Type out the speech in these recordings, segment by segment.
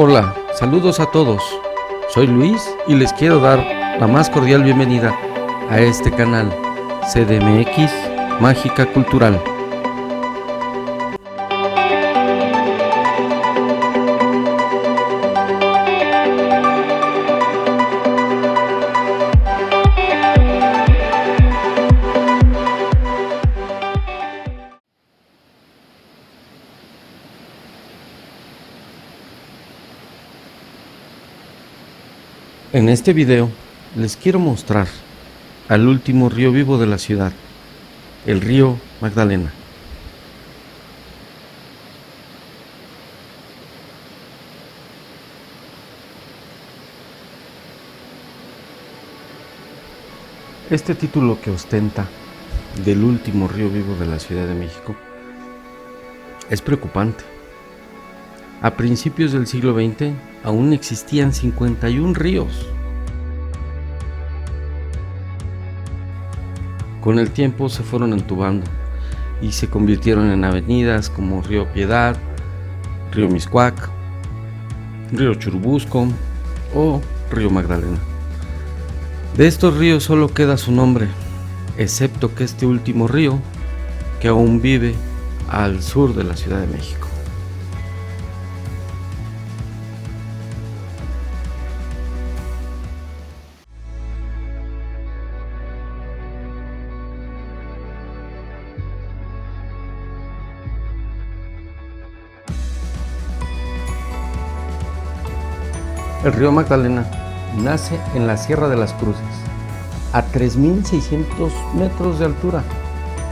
Hola, saludos a todos. Soy Luis y les quiero dar la más cordial bienvenida a este canal CDMX Mágica Cultural. En este video les quiero mostrar al último río vivo de la ciudad, el río Magdalena. Este título que ostenta del último río vivo de la Ciudad de México es preocupante. A principios del siglo XX aún existían 51 ríos. Con el tiempo se fueron entubando y se convirtieron en avenidas como Río Piedad, Río Miscuac, Río Churubusco o Río Magdalena. De estos ríos solo queda su nombre, excepto que este último río que aún vive al sur de la Ciudad de México. El río Magdalena nace en la Sierra de las Cruces, a 3.600 metros de altura,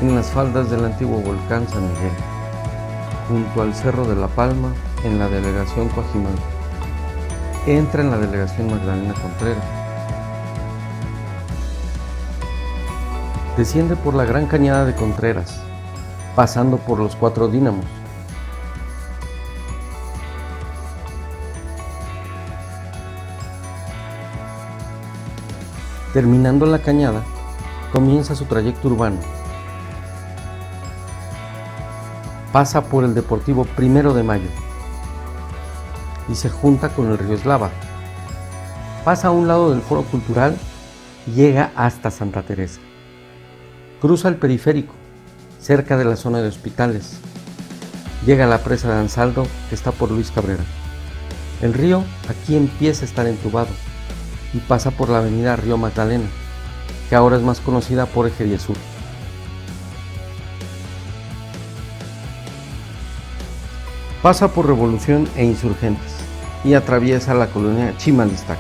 en las faldas del antiguo volcán San Miguel, junto al Cerro de la Palma, en la delegación Coajimalpa. Entra en la delegación Magdalena Contreras. Desciende por la Gran Cañada de Contreras, pasando por los Cuatro Dínamos. Terminando la cañada, comienza su trayecto urbano. Pasa por el Deportivo 1 de Mayo y se junta con el río Eslava. Pasa a un lado del Foro Cultural y llega hasta Santa Teresa. Cruza el periférico, cerca de la zona de hospitales. Llega a la presa de Ansaldo, que está por Luis Cabrera. El río aquí empieza a estar entubado y pasa por la avenida Río Magdalena, que ahora es más conocida por Eje 10 Sur. Pasa por Revolución e Insurgentes y atraviesa la colonia Chimalistac,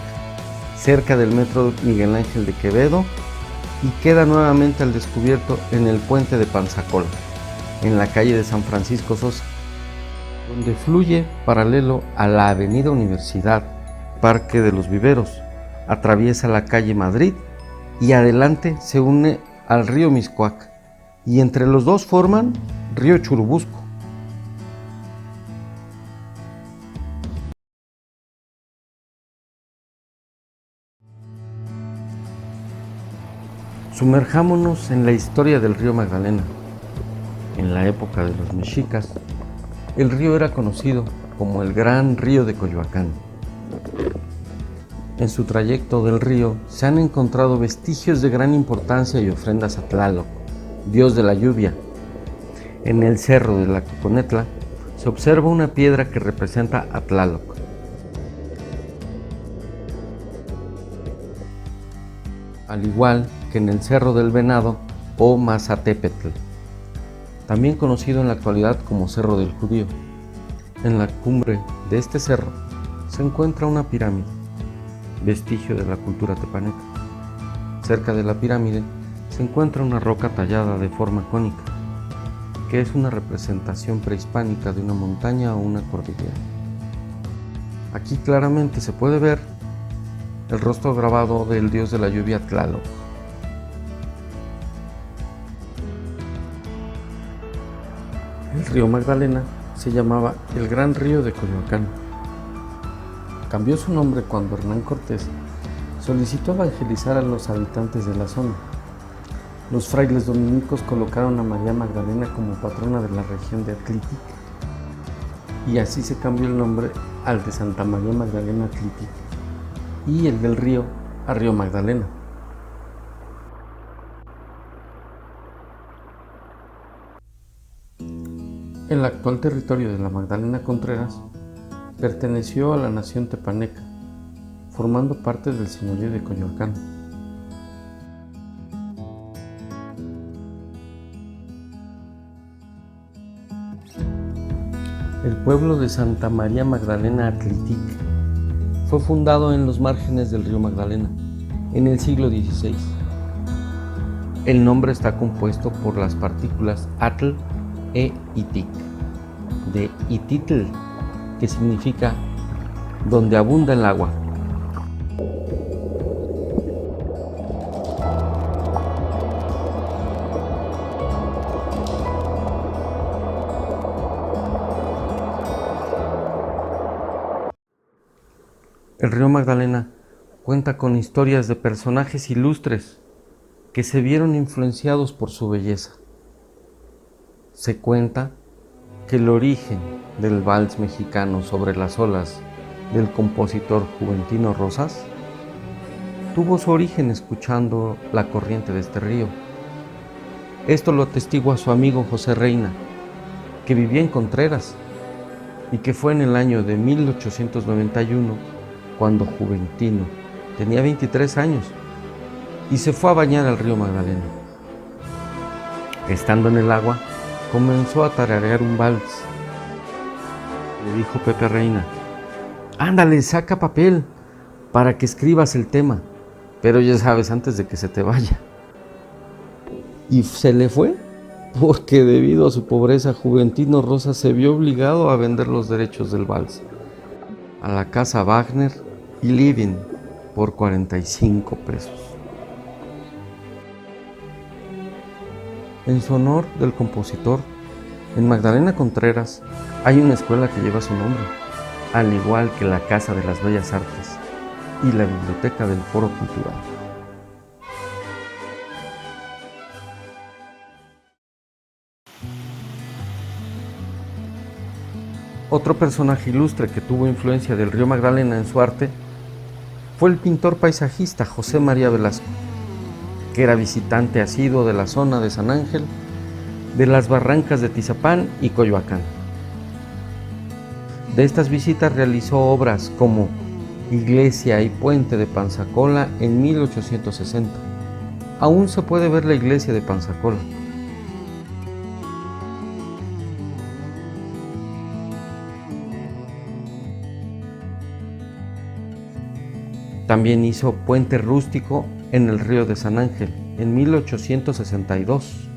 cerca del metro Miguel Ángel de Quevedo, y queda nuevamente al descubierto en el puente de Panzacola, en la calle de San Francisco Sosa, donde fluye paralelo a la avenida Universidad, Parque de los Viveros. Atraviesa la calle Madrid y adelante se une al río Miscuac, y entre los dos forman río Churubusco. Sumerjámonos en la historia del río Magdalena. En la época de los mexicas, el río era conocido como el Gran Río de Coyoacán. En su trayecto del río se han encontrado vestigios de gran importancia y ofrendas a Tlaloc, dios de la lluvia. En el cerro de la Coconetla se observa una piedra que representa a Tlaloc. Al igual que en el Cerro del Venado o Mazatepetl, también conocido en la actualidad como Cerro del Judío. En la cumbre de este cerro se encuentra una pirámide, vestigio de la cultura tepaneca. Cerca de la pirámide se encuentra una roca tallada de forma cónica, que es una representación prehispánica de una montaña o una cordillera. Aquí claramente se puede ver el rostro grabado del dios de la lluvia Tlaloc. El río Magdalena se llamaba el Gran Río de Coyoacán. Cambió su nombre cuando Hernán Cortés solicitó evangelizar a los habitantes de la zona. Los frailes dominicos colocaron a María Magdalena como patrona de la región de Atlitic. y así se cambió el nombre al de Santa María Magdalena Atlitic y el del río a Río Magdalena. El actual territorio de la Magdalena Contreras perteneció a la nación tepaneca, formando parte del señorío de Coyoacán. El pueblo de Santa María Magdalena Atlitic fue fundado en los márgenes del río Magdalena en el siglo XVI. El nombre está compuesto por las partículas atl e itic, de ititl, que significa donde abunda el agua. El río Magdalena cuenta con historias de personajes ilustres que se vieron influenciados por su belleza. Se cuenta que el origen del vals mexicano sobre las olas del compositor Juventino Rosas tuvo su origen escuchando la corriente de este río. Esto lo atestigua su amigo José Reina, que vivía en Contreras y que fue en el año de 1891 cuando Juventino tenía 23 años y se fue a bañar al río Magdalena. Estando en el agua, comenzó a tararear un vals. Le dijo Pepe Reina: ándale, saca papel para que escribas el tema, pero ya sabes, antes de que se te vaya. Y se le fue, porque debido a su pobreza, Juventino Rosas se vio obligado a vender los derechos del vals a la casa Wagner y Living por 45 pesos. En su honor del compositor, en Magdalena Contreras hay una escuela que lleva su nombre, al igual que la Casa de las Bellas Artes y la Biblioteca del Foro Cultural. Otro personaje ilustre que tuvo influencia del río Magdalena en su arte fue el pintor paisajista José María Velasco, que era visitante asiduo de la zona de San Ángel, de las barrancas de Tizapán y Coyoacán. De estas visitas realizó obras como Iglesia y Puente de Panzacola en 1860. Aún se puede ver la iglesia de Panzacola. También hizo puente rústico en el río de San Ángel en 1862.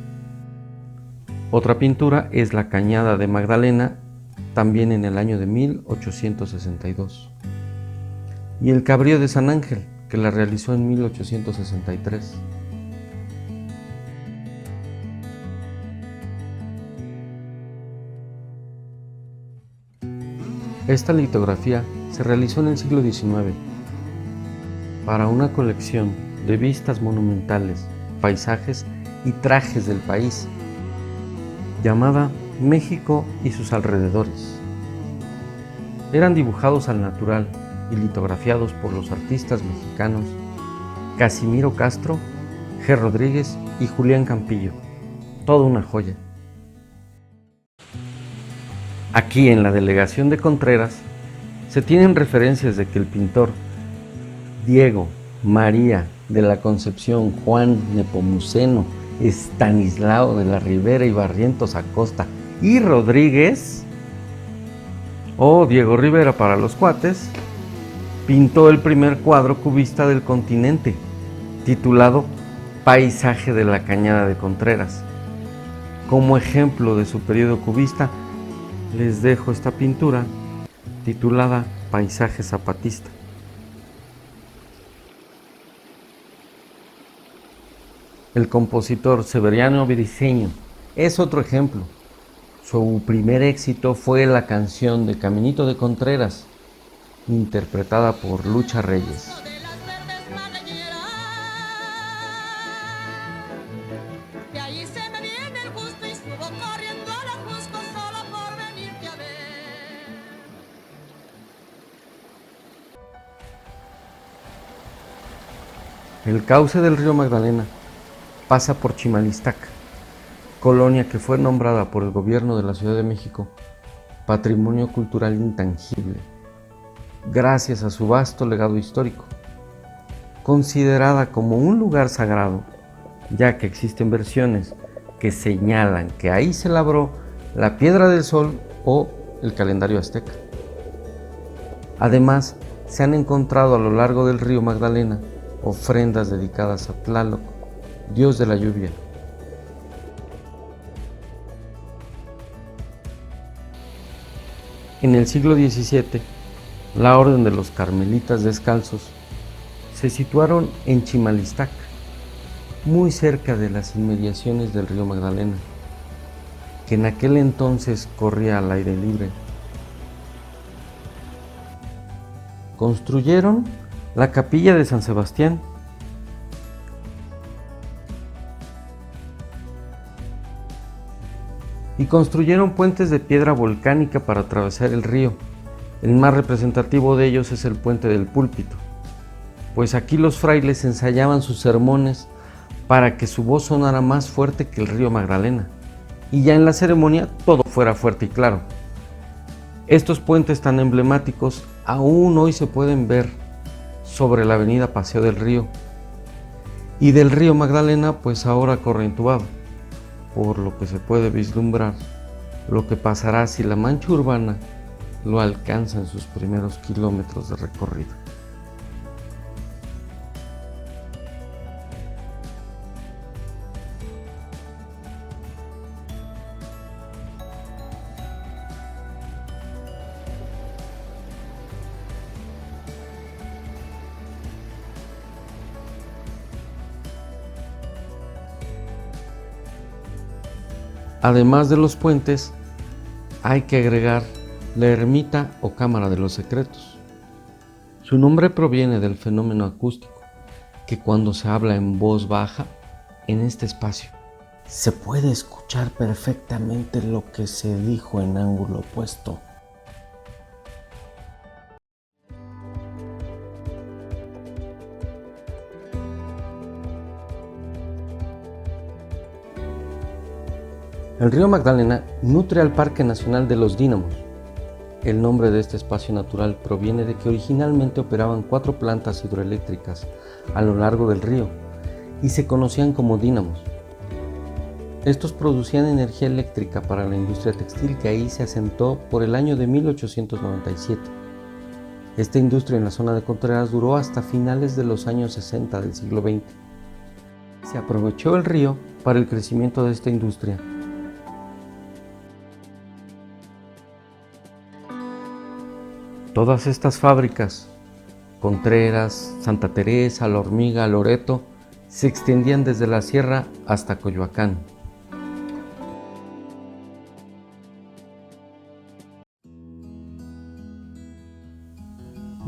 Otra pintura es la Cañada de Magdalena, también en el año de 1862. Y el Cabrío de San Ángel, que la realizó en 1863. Esta litografía se realizó en el siglo XIX para una colección de vistas monumentales, paisajes y trajes del país, llamada México y sus alrededores. Eran dibujados al natural y litografiados por los artistas mexicanos Casimiro Castro, G. Rodríguez y Julián Campillo. Toda una joya. Aquí en la delegación de Contreras se tienen referencias de que el pintor Diego María de la Concepción Juan Nepomuceno Estanislao de la Ribera y Barrientos Acosta y Rodríguez, o Diego Rivera para los cuates, pintó el primer cuadro cubista del continente, titulado Paisaje de la Cañada de Contreras. Como ejemplo de su periodo cubista, les dejo esta pintura titulada Paisaje Zapatista. El compositor Severiano Briceño es otro ejemplo. Su primer éxito fue la canción de Caminito de Contreras, interpretada por Lucha Reyes. El cauce del río Magdalena pasa por Chimalistac, colonia que fue nombrada por el gobierno de la Ciudad de México Patrimonio Cultural Intangible, gracias a su vasto legado histórico, considerada como un lugar sagrado, ya que existen versiones que señalan que ahí se labró la Piedra del Sol o el calendario azteca. Además, se han encontrado a lo largo del río Magdalena ofrendas dedicadas a Tlaloc, dios de la lluvia. En el siglo XVII, la Orden de los Carmelitas Descalzos se situaron en Chimalistac, muy cerca de las inmediaciones del río Magdalena, que en aquel entonces corría al aire libre. Construyeron la capilla de San Sebastián, y construyeron puentes de piedra volcánica para atravesar el río. El más representativo de ellos es el puente del Púlpito, pues aquí los frailes ensayaban sus sermones para que su voz sonara más fuerte que el río Magdalena, y ya en la ceremonia todo fuera fuerte y claro. Estos puentes tan emblemáticos aún hoy se pueden ver sobre la avenida Paseo del Río, y del río Magdalena pues ahora corre entubado, por lo que se puede vislumbrar lo que pasará si la mancha urbana lo alcanza en sus primeros kilómetros de recorrido. Además de los puentes, hay que agregar la ermita o cámara de los secretos. Su nombre proviene del fenómeno acústico, que cuando se habla en voz baja, en este espacio, se puede escuchar perfectamente lo que se dijo en ángulo opuesto. El río Magdalena nutre al Parque Nacional de los Dínamos. El nombre de este espacio natural proviene de que originalmente operaban 4 plantas hidroeléctricas a lo largo del río y se conocían como dínamos. Estos producían energía eléctrica para la industria textil que ahí se asentó por el año de 1897. Esta industria en la zona de Contreras duró hasta finales de los años 60 del siglo XX. Se aprovechó el río para el crecimiento de esta industria. Todas estas fábricas, Contreras, Santa Teresa, La Hormiga, Loreto, se extendían desde la sierra hasta Coyoacán.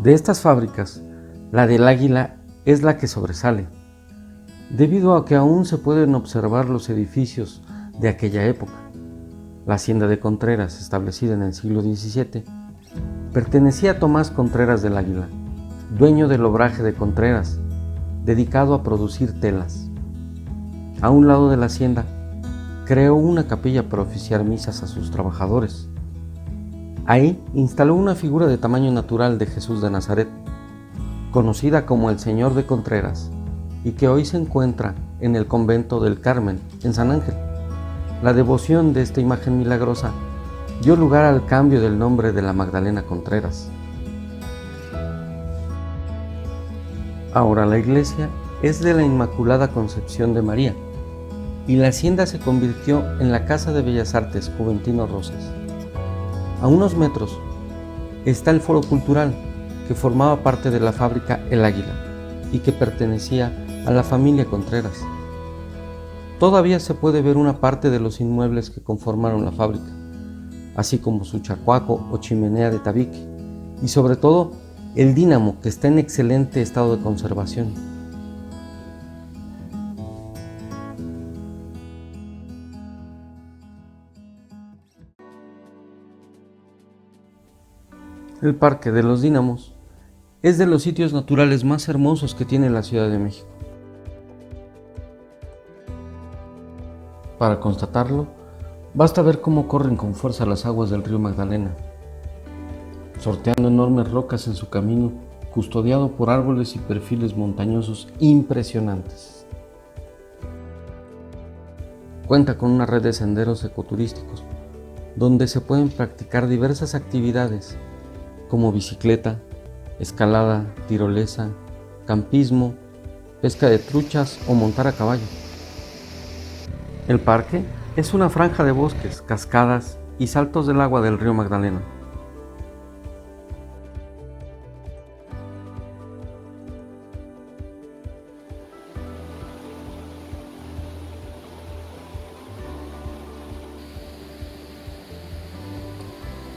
De estas fábricas, la del Águila es la que sobresale, debido a que aún se pueden observar los edificios de aquella época. La hacienda de Contreras, establecida en el siglo XVII, pertenecía a Tomás Contreras del Águila, dueño del obraje de Contreras, dedicado a producir telas. A un lado de la hacienda, creó una capilla para oficiar misas a sus trabajadores. Ahí instaló una figura de tamaño natural de Jesús de Nazaret, conocida como el Señor de Contreras, y que hoy se encuentra en el convento del Carmen, en San Ángel. La devoción de esta imagen milagrosa dio lugar al cambio del nombre de la Magdalena Contreras. Ahora la iglesia es de la Inmaculada Concepción de María y la hacienda se convirtió en la Casa de Bellas Artes Juventino Rosas. A unos metros está el Foro Cultural, que formaba parte de la fábrica El Águila y que pertenecía a la familia Contreras. Todavía se puede ver una parte de los inmuebles que conformaron la fábrica, así como su chacuaco o chimenea de tabique, y sobre todo el dínamo, que está en excelente estado de conservación. El Parque de los Dínamos es de los sitios naturales más hermosos que tiene la Ciudad de México. Para constatarlo, basta ver cómo corren con fuerza las aguas del río Magdalena, sorteando enormes rocas en su camino, custodiado por árboles y perfiles montañosos impresionantes. Cuenta con una red de senderos ecoturísticos, donde se pueden practicar diversas actividades como bicicleta, escalada, tirolesa, campismo, pesca de truchas o montar a caballo. El parque es una franja de bosques, cascadas y saltos del agua del río Magdalena.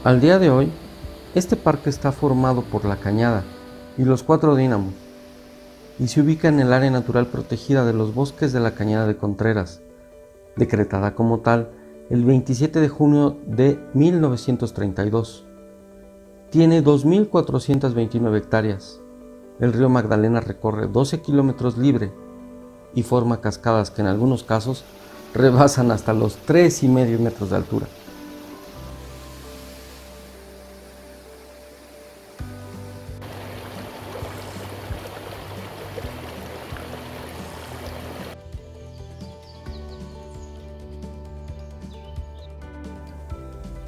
Al día de hoy, este parque está formado por La Cañada y los Cuatro Dínamos y se ubica en el área natural protegida de los bosques de la Cañada de Contreras, decretada como tal el 27 de junio de 1932. Tiene 2.429 hectáreas. El río Magdalena recorre 12 kilómetros libre y forma cascadas que en algunos casos rebasan hasta los 3,5 metros de altura.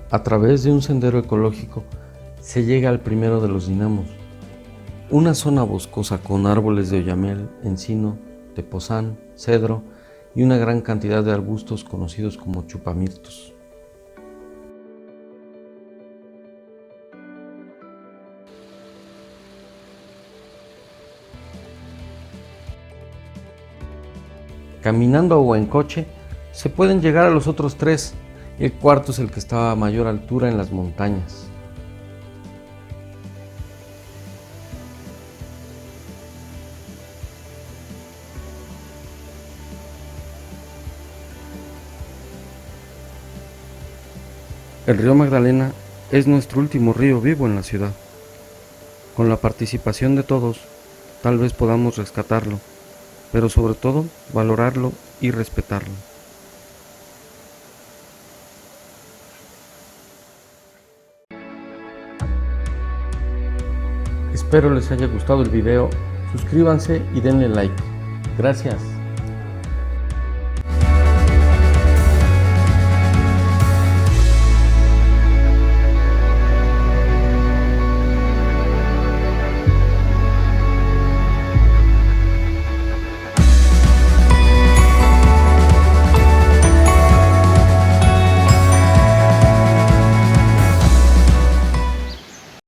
A través de un sendero ecológico se llega al primero de los dinamos, una zona boscosa con árboles de oyamel, encino, tepozán, cedro y una gran cantidad de arbustos conocidos como chupamirtos. Caminando o en coche se pueden llegar a los otros tres. El cuarto es el que está a mayor altura en las montañas. El río Magdalena es nuestro último río vivo en la ciudad. Con la participación de todos, tal vez podamos rescatarlo, pero sobre todo valorarlo y respetarlo. Espero les haya gustado el video, suscríbanse y denle like. Gracias.